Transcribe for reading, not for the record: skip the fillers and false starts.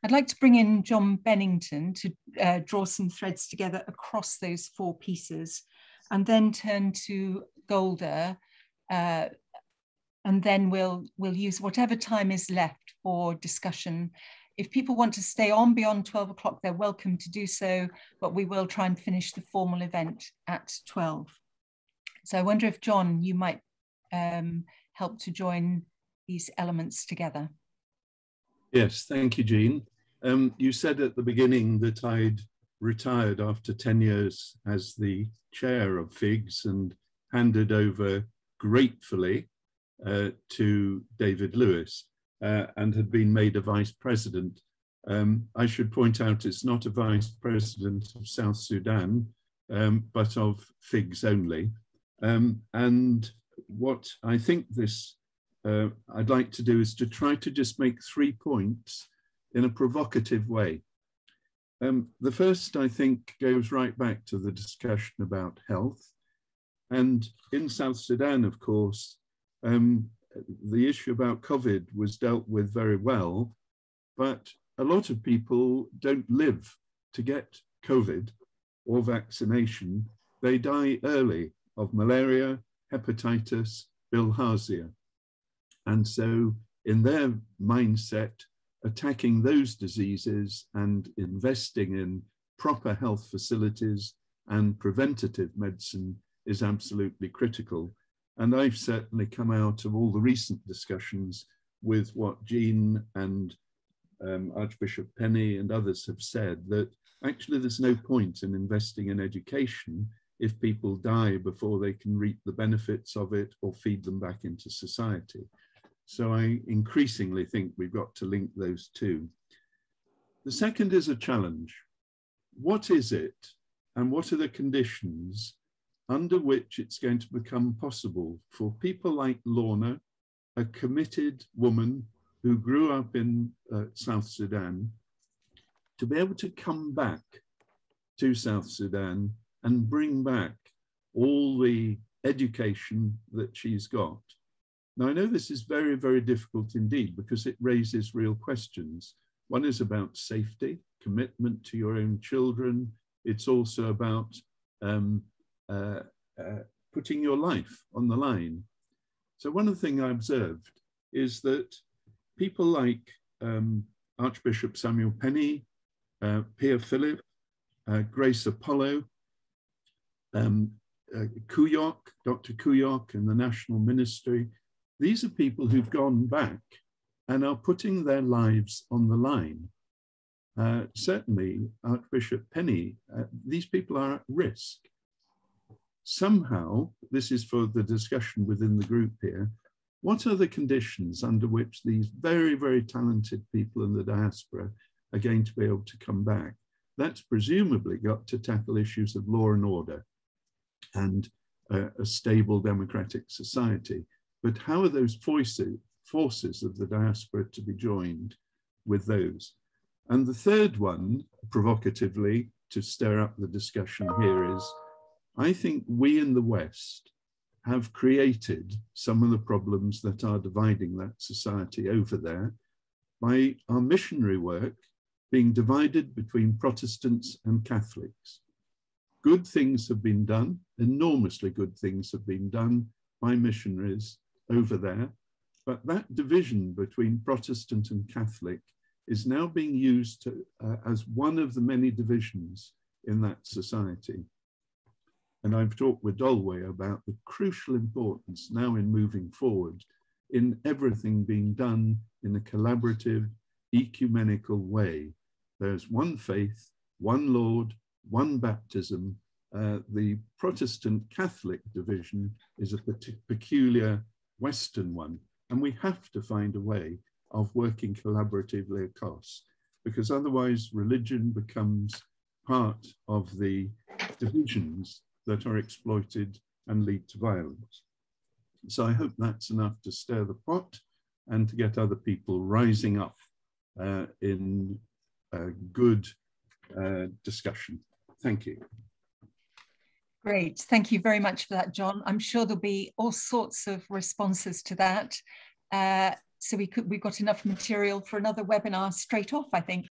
I'd like to bring in John Benington to draw some threads together across those 4 pieces, and then turn to Golda, and then we'll use whatever time is left for discussion. If people want to stay on beyond 12 o'clock, they're welcome to do so, but we will try and finish the formal event at 12. So I wonder if, John, you might help to join these elements together. Yes, thank you, Jean. You said at the beginning that I'd retired after 10 years as the chair of FIGS and handed over gratefully to David Lewis and had been made a vice president. I should point out it's not a vice president of South Sudan, but of FIGS only. And what I think this I'd like to do is to try to just make 3 points in a provocative way. The first, I think, goes right back to the discussion about health. And in South Sudan, of course, the issue about COVID was dealt with very well, but a lot of people don't live to get COVID or vaccination. They die early of malaria, hepatitis, bilharzia. And so in their mindset, attacking those diseases and investing in proper health facilities and preventative medicine is absolutely critical. And I've certainly come out of all the recent discussions with what Jean and Archbishop Penny and others have said, that actually there's no point in investing in education if people die before they can reap the benefits of it or feed them back into society. So I increasingly think we've got to link those two. The second is a challenge. What is it and what are the conditions under which it's going to become possible for people like Lorna, a committed woman who grew up in South Sudan, to be able to come back to South Sudan and bring back all the education that she's got? Now, I know this is very, very difficult indeed because it raises real questions. One is about safety, commitment to your own children. It's also about putting your life on the line. So one of the things I observed is that people like Archbishop Samuel Penny, Pierre Philip, Grace Apollo, Kuyok, Dr. Kuyok in the National Ministry, these are people who've gone back and are putting their lives on the line. Certainly, Archbishop Penny, these people are at risk. Somehow, this is for the discussion within the group here, what are the conditions under which these very, very talented people in the diaspora are going to be able to come back? That's presumably got to tackle issues of law and order and a stable democratic society. But how are those forces of the diaspora to be joined with those? And the third one, provocatively, to stir up the discussion here is, I think we in the West have created some of the problems that are dividing that society over there by our missionary work being divided between Protestants and Catholics. Good things have been done, enormously good things have been done by missionaries over there, but that division between Protestant and Catholic is now being used as one of the many divisions in that society. And I've talked with Dolway about the crucial importance now in moving forward in everything being done in a collaborative, ecumenical way. There's one faith, one Lord, one baptism. The Protestant Catholic division is a peculiar Western one, and we have to find a way of working collaboratively across, because otherwise religion becomes part of the divisions that are exploited and lead to violence. So I hope that's enough to stir the pot and to get other people rising up in a good discussion. Thank you. Great, thank you very much for that, John. I'm sure there'll be all sorts of responses to that. so we've got enough material for another webinar straight off, I think.